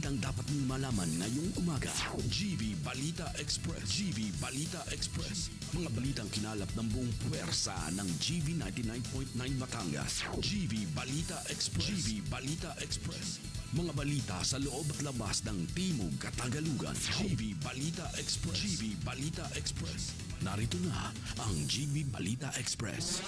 balitang dapat mong malaman ngayong umaga. GV Balita Express. GV Balita Express. Mga balitang kinalap ng buong puwersa ng GV 99.9 Batangas. GV Balita Express. GV Balita Express. Mga balita sa loob at labas ng Timog Katagalugan. GV Balita Express. GV Balita Express. Narito na ang GV Balita Express.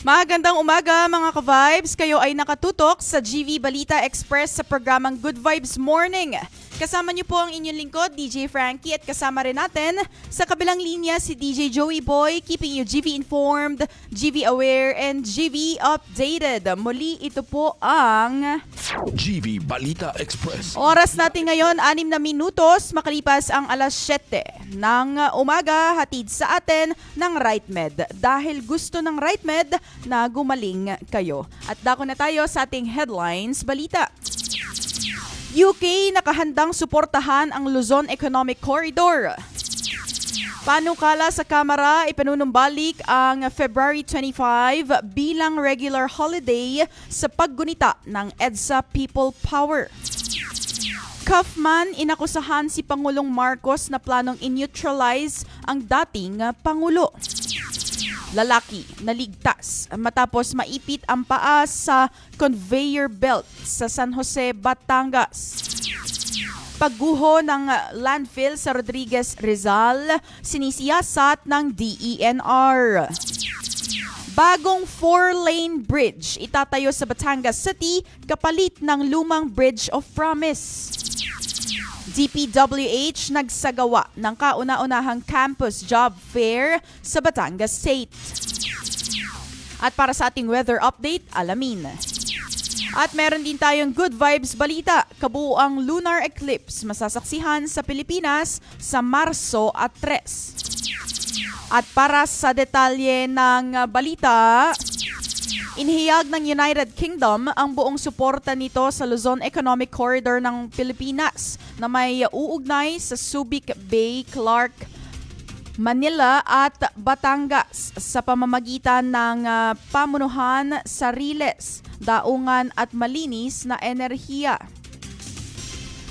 Magandang umaga mga ka-vibes. Kayo ay nakatutok sa GV Balita Express sa programang Good Vibes Morning. Kasama niyo po ang inyong lingkod, DJ Frankie, at kasama rin natin sa kabilang linya si DJ Joey Boy, keeping you GV informed, GV aware, and GV updated. Muli ito po ang GV Balita Express. oras natin ngayon, 6 na minutos, makalipas ang alas 7 ng umaga, hatid sa atin ng RightMed. Dahil gusto ng RightMed na gumaling kayo. At dako na tayo sa ating headlines, balita. UK nakahandang suportahan ang Luzon Economic Corridor. Panukala sa Kamara, ipanunumbalik ang February 25 bilang regular holiday sa paggunita ng EDSA People Power. Kaufman, inakusahan si Pangulong Marcos na planong in-neutralize ang dating Pangulo. Lalaki naligtas matapos maipit ang paa sa conveyor belt sa San Jose, Batangas. Pagguho ng landfill sa Rodriguez, Rizal, sinisiyasat ng DENR. Bagong 4-lane bridge itatayo sa Batangas City kapalit ng lumang Bridge of Promise. DPWH nagsagawa ng kauna-unahang campus job fair sa Batangas State. At para sa ating weather update, alamin. At meron din tayong good vibes balita. Kabuuang lunar eclipse masasaksihan sa Pilipinas sa Marso at 3. At para sa detalye ng balita, inihayag ng United Kingdom ang buong suporta nito sa Luzon Economic Corridor ng Pilipinas na may uugnay sa Subic Bay, Clark, Manila at Batangas sa pamamagitan ng pamunuhan sa Riles, daungan at malinis na enerhiya.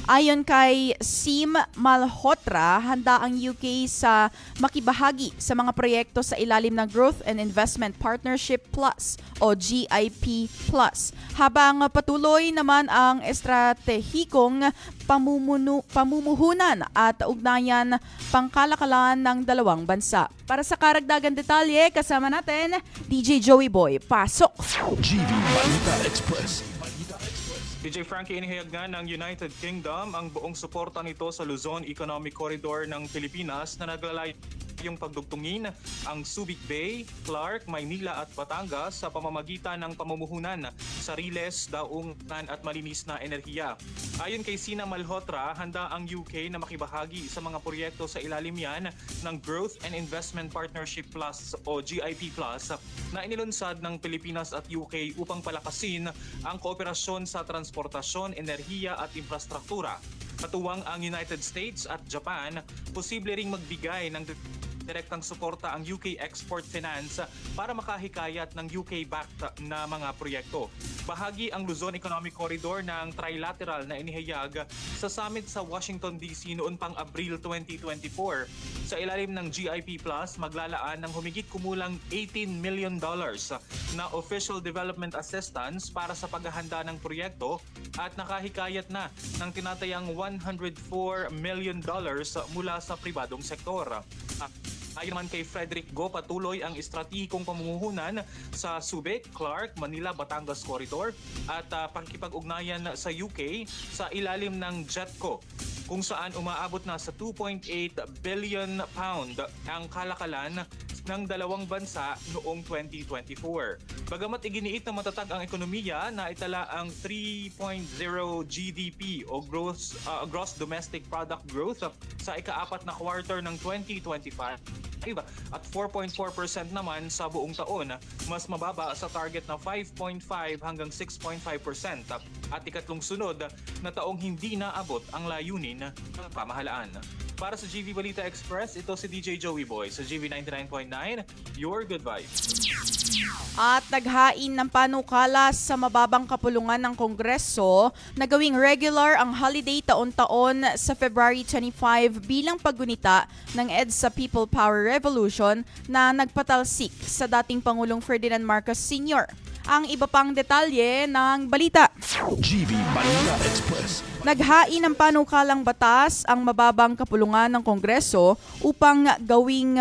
Ayon kay Sim Malhotra, handa ang UK sa makibahagi sa mga proyekto sa ilalim ng Growth and Investment Partnership Plus o GIP Plus, habang patuloy naman ang estratehikong pamumuhunan at ugnayan pangkalakalan ng dalawang bansa. Para sa karagdagan detalye, kasama natin DJ Joey Boy. Pasok! GV Balita Express. DJ Frankie, inihayag nga ng United Kingdom ang buong suporta nito sa Luzon Economic Corridor ng Pilipinas na naglalay yung pagdugtungin ang Subic Bay, Clark, Maynila at Batangas sa pamamagitan ng pamumuhunan sa Riles, daungan at malinis na enerhiya. Ayon kay Sina Malhotra, handa ang UK na makibahagi sa mga proyekto sa ilalim yan ng Growth and Investment Partnership Plus o GIP Plus na inilunsad ng Pilipinas at UK upang palakasin ang kooperasyon sa transportasyon, enerhiya at infrastruktura. Katuwang ang United States at Japan, posible ring magbigay ng direktang suporta ang UK Export Finance para makahikayat ng UK-backed na mga proyekto. Bahagi ang Luzon Economic Corridor ng trilateral na inihayag sa summit sa Washington DC noon pang Abril 2024. Sa ilalim ng GIP Plus, maglalaan ng humigit kumulang $18 million na official development assistance para sa paghahanda ng proyekto at nakahikayat na ng tinatayang $104 million mula sa pribadong sektor. Ayon naman kay Frederick Go, patuloy ang estratehikong pamumuhunan sa Subic, Clark, Manila, Batangas Corridor at pakikipag-ugnayan sa UK sa ilalim ng JETCO, kung saan umaabot na sa 2.8 billion pound ang kalakalan ng dalawang bansa noong 2024. Bagamat iginiit na matatag ang ekonomiya na itala ang 3.0 GDP o gross domestic product growth sa ika-4 na quarter ng 2025 at 4.4% naman sa buong taon, mas mababa sa target na 5.5 hanggang 6.5% at ikatlong sunod na taong hindi naabot ang layunin ng pamahalaan. Para sa GV Balita Express, ito si DJ Joey Boy sa GV 99.9 your good vibes. At naghain ng panukala sa mababang kapulungan ng Kongreso na gawing regular ang holiday taon-taon sa February 25 bilang paggunita ng EDSA People Power Revolution na nagpatalsik sa dating Pangulong Ferdinand Marcos Sr. Ang iba pang detalye ng balita. GV Balita Express. Naghain ng panukalang batas ang mababang kapulungan ng Kongreso upang gawing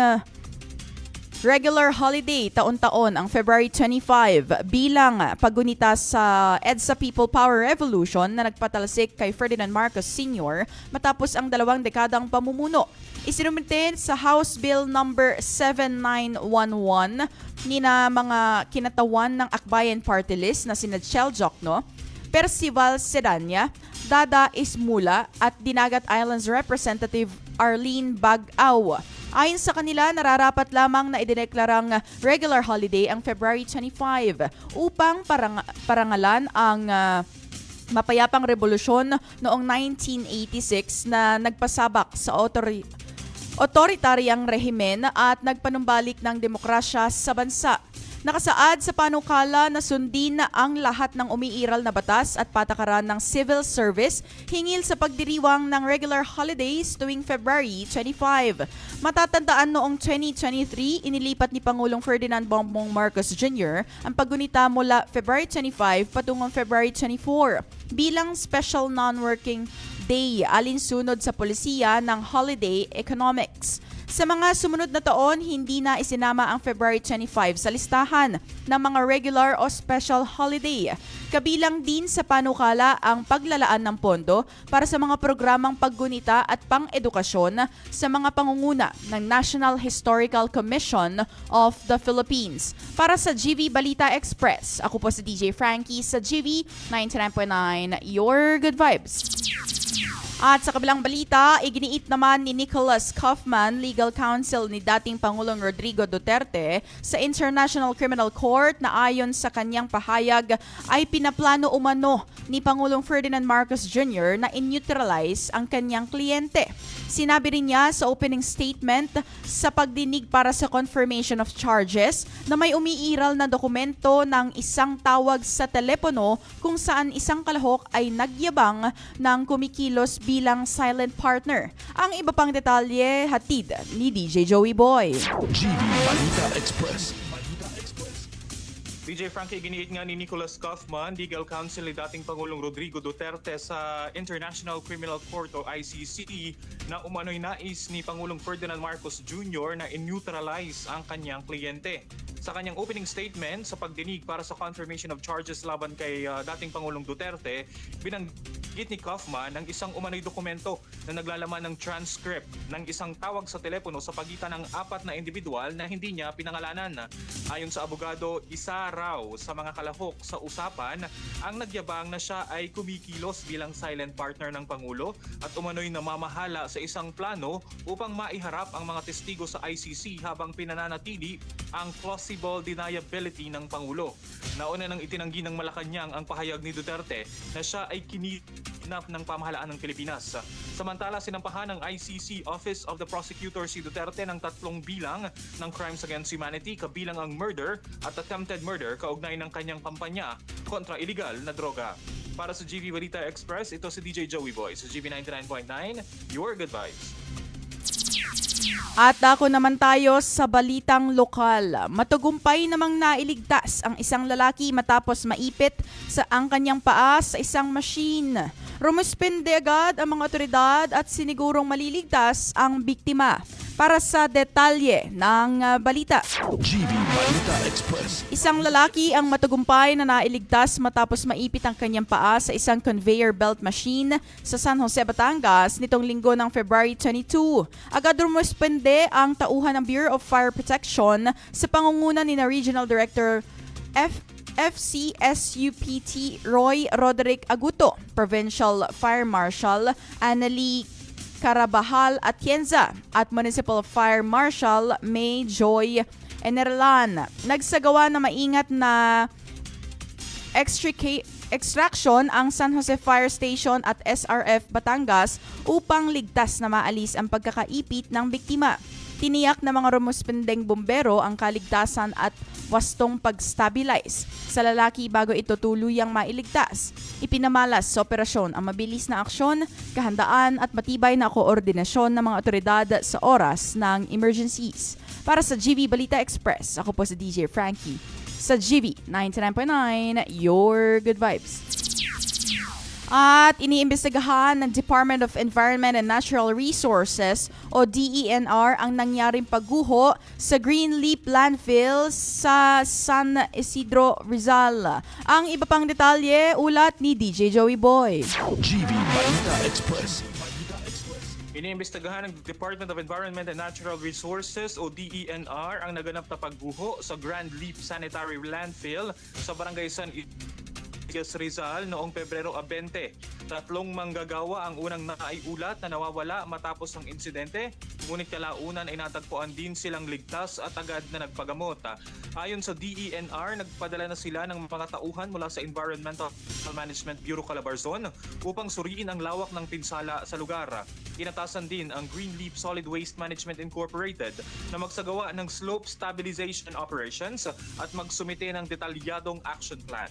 regular holiday taon-taon ang February 25 bilang paggunita sa EDSA People Power Revolution na nagpatalsik kay Ferdinand Marcos Sr. matapos ang 2 dekadang pamumuno. Isinumite sa House Bill number 7911 nina mga kinatawan ng Akbayan Party List na sina Chel Jokno, Percival Sedanya, Dada Ismula at Dinagat Islands Representative Arlene Bag-Aw. Ayon sa kanila, nararapat lamang na idineklarang regular holiday ang February 25 upang parangalan ang mapayapang revolusyon noong 1986 na nagpasabak sa otoritaryang rehimen at nagpanumbalik ng demokrasya sa bansa. Nakasaad sa panukala na sundin ang lahat ng umiiral na batas at patakaran ng civil service hingil sa pagdiriwang ng regular holidays tuwing February 25. Matatandaan noong 2023, inilipat ni Pangulong Ferdinand Bongbong Marcos Jr. ang paggunita mula February 25 patungong February 24 bilang special non-working day alinsunod sa polisiya ng holiday economics. Sa mga sumunod na taon, hindi na isinama ang February 25 sa listahan ng mga regular o special holiday. Kabilang din sa panukala ang paglalaan ng pondo para sa mga programang paggunita at pang-edukasyon sa mga pangunguna ng National Historical Commission of the Philippines. Para sa GV Balita Express, ako po si DJ Frankie sa GV 99.9, your good vibes. At sa kabilang balita, iginiit naman ni Nicholas Kaufman, legal counsel ni dating Pangulong Rodrigo Duterte, sa International Criminal Court na ayon sa kanyang pahayag ay pinaplano umano ni Pangulong Ferdinand Marcos Jr. na in-neutralize ang kanyang kliyente. Sinabi rin niya sa opening statement sa pagdinig para sa confirmation of charges na may umiiral na dokumento ng isang tawag sa telepono kung saan isang kalahok ay nagyabang ng kumikilos bilang silent partner. Ang iba pang detalye hatid ni DJ Joey Boy. GV Balita Express. DJ Frankie, giniit nga ni Nicholas Kaufman, legal counsel ni dating Pangulong Rodrigo Duterte sa International Criminal Court o ICC na umano'y nais ni Pangulong Ferdinand Marcos Jr. na in-neutralize ang kanyang kliyente. Sa kanyang opening statement sa pagdinig para sa confirmation of charges laban kay dating Pangulong Duterte, binanggit ni Kaufman ang isang umano'y dokumento na naglalaman ng transcript ng isang tawag sa telepono sa pagitan ng 4 na individual na hindi niya pinangalanan. Ayon sa abogado, isa raw sa mga kalahok sa usapan ang nagyabang na siya ay kumikilos bilang silent partner ng Pangulo at umano'y namamahala sa isang plano upang maiharap ang mga testigo sa ICC habang pinananatili ang plausible deniability ng Pangulo. Nauna nang itinanggi ng Malacanang ang pahayag ni Duterte na siya ay kinidnap ng pamahalaan ng Pilipinas. Samantala, sinampahan ng ICC Office of the Prosecutor si Duterte ng 3 bilang ng crimes against humanity, kabilang ang murder at attempted murder kaugnay ng kanyang kampanya kontra iligal na droga. Para sa GV Balita Express, ito si DJ Joey Boy sa GV 99.9, your good vibes. At ako naman tayo sa balitang lokal. Matagumpay namang nailigtas ang isang lalaki matapos maipit ang kanyang paa sa isang machine. Rumuspende agad ang mga otoridad at sinigurong maliligtas ang biktima. Para sa detalye ng balita. GV Balita Express. Isang lalaki ang matagumpay na nailigtas matapos maipit ang kanyang paa sa isang conveyor belt machine sa San Jose, Batangas nitong linggo ng February 22. Agad rumuspende ang tauhan ng Bureau of Fire Protection sa pangunguna ni Regional Director FCSUPT Roy Roderick Aguto, Provincial Fire Marshal Annalie Carabajal Atienza at Municipal Fire Marshal May Joy Enerlan. Nagsagawa na maingat na extraction ang San Jose Fire Station at SRF Batangas upang ligtas na maalis ang pagkakaipit ng biktima. Tiniyak na mga rumuspendeng bumbero ang kaligtasan at wastong pag-stabilize sa lalaki bago ito tuluyang mailigtas. Ipinamalas sa operasyon ang mabilis na aksyon, kahandaan at matibay na koordinasyon ng mga otoridad sa oras ng emergencies. Para sa GV Balita Express, ako po si DJ Frankie. Sa GV 99.9, your good vibes. At iniimbestigahan ng Department of Environment and Natural Resources o DENR ang nangyaring pagguho sa Greenleaf Landfill sa San Isidro, Rizal. Ang iba pang detalye, ulat ni DJ Joey Boy. GV Balita Express. Iniimbestigahan ng Department of Environment and Natural Resources o DENR ang naganap na pagguho sa Grand Leap Sanitary Landfill sa Barangay San Rizal noong Pebrero 20. Tatlong manggagawa ang unang naiulat na nawawala matapos ang insidente, ngunit kalaunan ay natagpuan din silang ligtas at agad na nagpagamot. Ayon sa DENR, nagpadala na sila ng mga tauhan mula sa Environmental Management Bureau Calabarzon upang suriin ang lawak ng pinsala sa lugar. Inatasan din ang Greenleaf Solid Waste Management Incorporated na magsagawa ng slope stabilization operations at magsumite ng detalyadong action plan.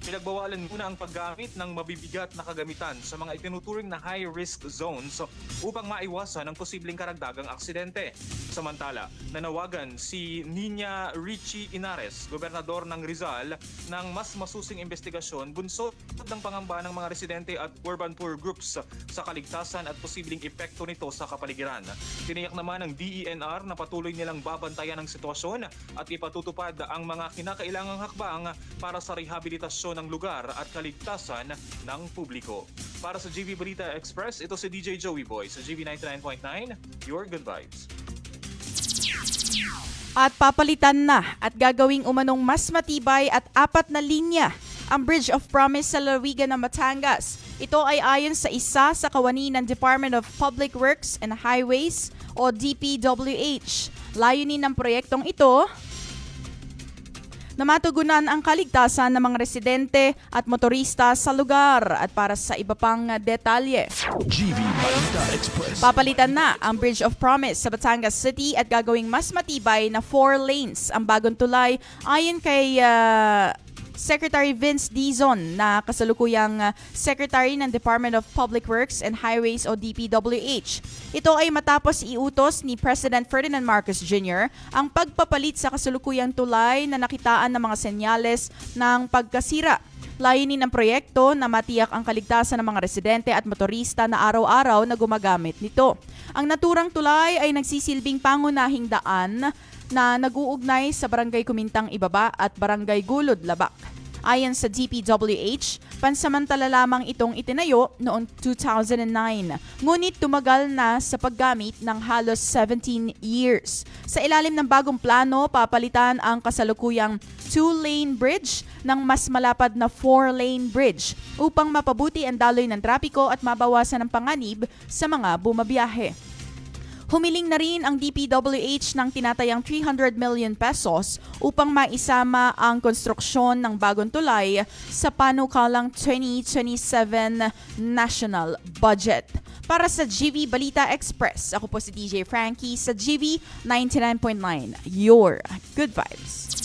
Pinagbawalan muna ang paggamit ng mabibigat na kagamitan sa mga itinuturing na high-risk zones upang maiwasan ang posibleng karagdagang aksidente. Samantala, nanawagan si Nina Richie Inares, gobernador ng Rizal, ng mas masusing investigasyon bunsod ng pangamba ng mga residente at urban poor groups sa kaligtasan at posibleng epekto nito sa kapaligiran. Tiniyak naman ng DENR na patuloy nilang babantayan ang sitwasyon at ipatutupad ang mga kinakailangang hakbang para sa rehabilitasyon ng lugar at kaligtasan ng publiko. Para sa GV Balita Express, ito si DJ Joey Boy sa GV 99.9, your good vibes. At papalitan na at gagawing umanong mas matibay at 4 na linya ang Bridge of Promise sa lalawigan ng Batangas. Ito ay ayon sa isa sa kawani ng Department of Public Works and Highways o DPWH. Layunin ng proyektong ito na matugunan ang kaligtasan ng mga residente at motorista sa lugar. At para sa iba pang detalye, GV Balita Express. papalitan na ang Bridge of Promise sa Batangas City at gagawing mas matibay na 4 lanes ang bagong tulay ayon kay Secretary Vince Dizon na kasalukuyang Secretary ng Department of Public Works and Highways o DPWH. Ito ay matapos iutos ni President Ferdinand Marcos Jr. ang pagpapalit sa kasalukuyang tulay na nakitaan ng mga senyales ng pagkasira. Layunin ng proyekto na matiyak ang kaligtasan ng mga residente at motorista na araw-araw na gumagamit nito. Ang naturang tulay ay nagsisilbing pangunahing daan na nag-uugnay sa Barangay Kumintang Ibaba at Barangay Gulod Labak. Ayon sa DPWH, pansamantala lamang itong itinayo noong 2009, ngunit tumagal na sa paggamit ng halos 17 years. Sa ilalim ng bagong plano, papalitan ang kasalukuyang 2-lane bridge ng mas malapad na 4-lane bridge upang mapabuti ang daloy ng trapiko at mabawasan ang panganib sa mga bumabiyahe. Humiling na rin ang DPWH ng tinatayang 300 million pesos upang maisama ang konstruksyon ng bagong tulay sa panukalang 2027 national budget. Para sa GV Balita Express, ako po si DJ Frankie sa GV 99.9, your good vibes.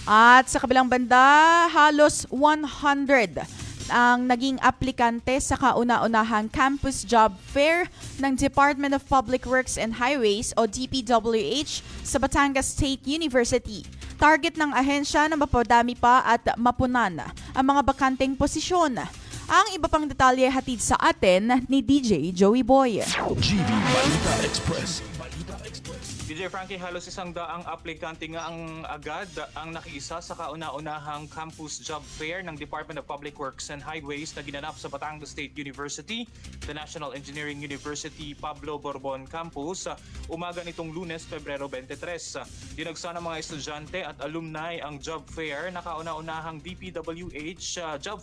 At sa kabilang banda, halos 100 ang naging aplikante sa kauna-unahang campus job fair ng Department of Public Works and Highways o DPWH sa Batangas State University. Target ng ahensya na mapadami pa at mapunan ang mga bakanteng posisyon. Ang iba pang detalye hatid sa atin ni DJ Joey Boy. GV Balita Express. DJ Frankie, halos 100 aplikante nga ang agad ang nakiisa sa kauna-unahang campus job fair ng Department of Public Works and Highways na ginanap sa Batangas State University, the National Engineering University Pablo Borbon Campus, umaga nitong Lunes, Pebrero 23. Dinagsa ng mga estudyante at alumni ang job fair na kauna-unahang DPWH job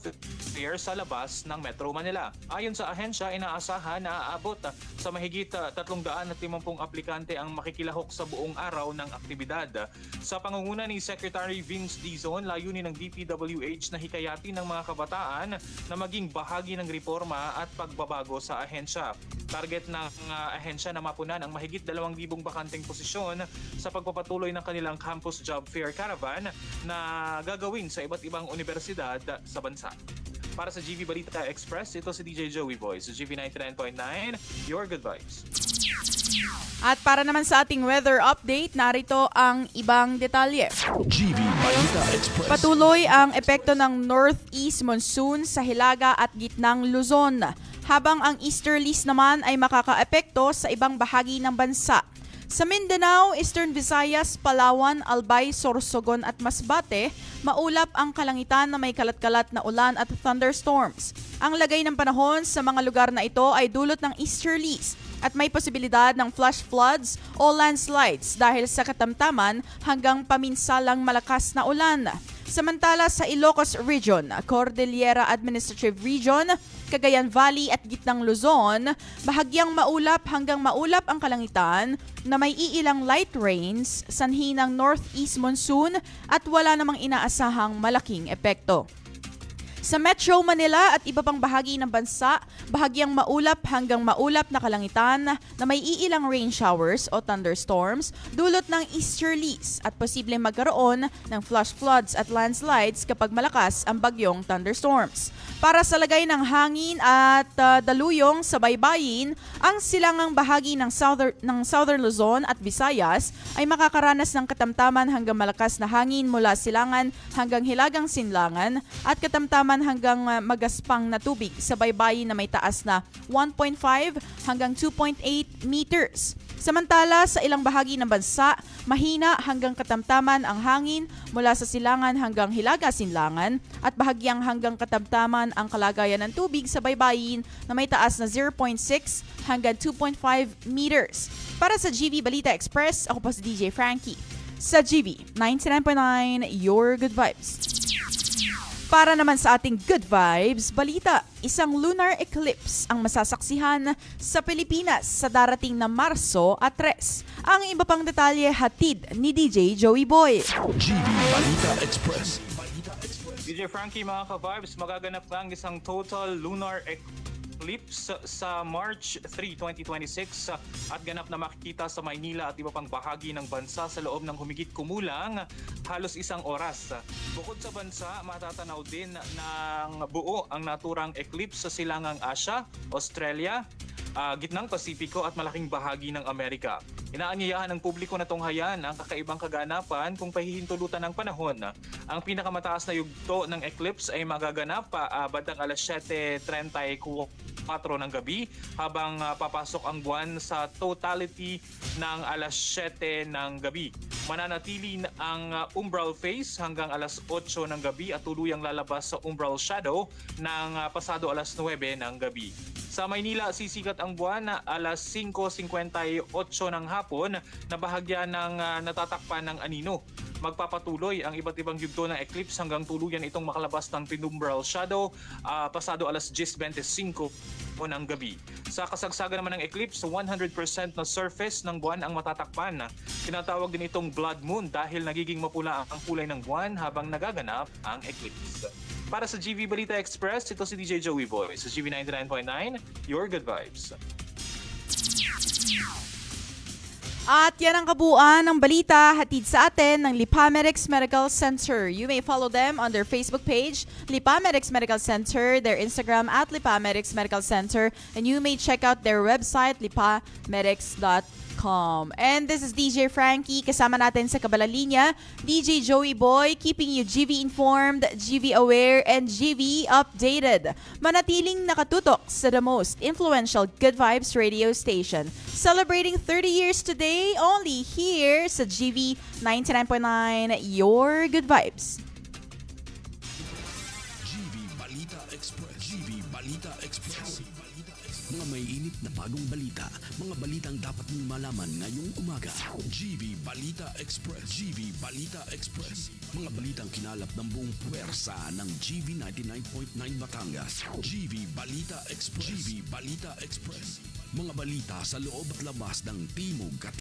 fair sa labas ng Metro Manila. Ayon sa ahensya, inaasahan na aabot sa mahigit 350 aplikante ang makikilahok manlalahok sa buong araw ng aktibidad. Sa pangunguna ni Secretary Vince Dizon, layunin ng DPWH na hikayatin ng mga kabataan na maging bahagi ng reforma at pagbabago sa ahensya. Target ng ahensya na mapunan ang mahigit 2,000 bakanteng posisyon sa pagpapatuloy ng kanilang Campus Job Fair Caravan na gagawin sa iba't ibang universidad sa bansa. Para sa GV Balita Express, ito si DJ Joey Boy sa GV 99.9, Your Good Vibes. At para naman sa ating weather update, narito ang ibang detalye. GV Balita Express. Patuloy ang epekto ng northeast monsoon sa Hilaga at gitnang Luzon, habang ang easterlies naman ay makakaepekto sa ibang bahagi ng bansa. Sa Mindanao, Eastern Visayas, Palawan, Albay, Sorsogon at Masbate, maulap ang kalangitan na may kalat-kalat na ulan at thunderstorms. Ang lagay ng panahon sa mga lugar na ito ay dulot ng easterlies at may posibilidad ng flash floods o landslides dahil sa katamtaman hanggang paminsalang malakas na ulan. Samantala sa Ilocos Region, Cordillera Administrative Region, Cagayan Valley at Gitnang Luzon, bahagyang maulap hanggang maulap ang kalangitan na may iilang light rains, sanhi ng northeast monsoon at wala namang inaasahang malaking epekto. Sa Metro Manila at iba pang bahagi ng bansa, bahagyang maulap hanggang maulap na kalangitan na may iilang rain showers o thunderstorms dulot ng easterlies at posibleng magkaroon ng flash floods at landslides kapag malakas ang bagyong thunderstorms. Para sa lagay ng hangin at daluyong sa baybayin, ang silangang bahagi ng Southern Luzon at Visayas ay makakaranas ng katamtaman hanggang malakas na hangin mula silangan hanggang hilagang sinlangan at katamtaman hanggang magaspang na tubig sa baybayin na may taas na 1.5 hanggang 2.8 meters. Samantala, sa ilang bahagi ng bansa, mahina hanggang katamtaman ang hangin mula sa silangan hanggang hilaga-sinlangan at bahagyang hanggang katamtaman ang kalagayan ng tubig sa baybayin na may taas na 0.6 hanggang 2.5 meters. Para sa GV Balita Express, ako po si DJ Frankie. Sa GV 99.9, Your Good Vibes. Para naman sa ating Good Vibes balita, isang lunar eclipse ang masasaksihan sa Pilipinas sa darating na Marso at 3. Ang iba pang detalye hatid ni DJ Joey Boy. GV Balita Express. DJ Frankie, mga ka-vibes, magaganap nga ang isang total lunar eclipse sa March 3, 2026 at ganap na makikita sa Maynila at iba pang bahagi ng bansa sa loob ng humigit kumulang halos 1 oras. Bukod sa bansa, matatanaw din ng buo ang naturang eclipse sa silangang Asia, Australia, gitnang Pasipiko at malaking bahagi ng Amerika. Inaanyayahan ng publiko na tunghayan ang kakaibang kaganapan kung pahihintulutan ng panahon. Ang pinakamataas na yugto ng eclipse ay magaganap bandang alas 7:34 ng gabi habang papasok ang buwan sa totality ng alas 7 ng gabi. Mananatili ang umbral phase hanggang alas 8 ng gabi at tuluyang lalabas sa umbral shadow ng pasado alas 9 ng gabi. Sa Maynila, sisikat ang buwan na alas 5:58 ng hapon na bahagya ng natatakpan ng anino. Magpapatuloy ang iba't ibang yugto ng eclipse hanggang tuluyan itong makalabas ng penumbral shadow pasado alas 10:25 ng gabi. Sa kasagsagan naman ng eclipse, 100% na surface ng buwan ang matatakpan. Tinatawag din itong blood moon dahil nagiging mapula ang kulay ng buwan habang nagaganap ang eclipse. Para sa GV Balita Express, ito si DJ Joey Boy sa GV 99.9, Your Good Vibes. At yan ang kabuuan ng balita hatid sa atin ng Lipamedics Medical Center. You may follow them on their Facebook page, Lipamedics Medical Center, their Instagram at Lipamedics Medical Center, and you may check out their website, lipamedics.com. And this is DJ Frankie, kasama natin sa kabalang linya, DJ Joey Boy, keeping you GV informed, GV aware, and GV updated. Manatiling nakatutok sa the most influential Good Vibes radio station. Celebrating 30 years today, only here sa GV 99.9, Your Good Vibes. GV Balita Express. GV Balita Express. Mga may init na bagong balita. Mga balitang dapat mong malaman ngayong umaga. GV Balita Express. GV Balita Express. Mga balitang kinalap ng buong puwersa ng GV 99.9 Batangas. GV Balita Express. GV Balita Express. Mga balita sa loob at labas ng Timog at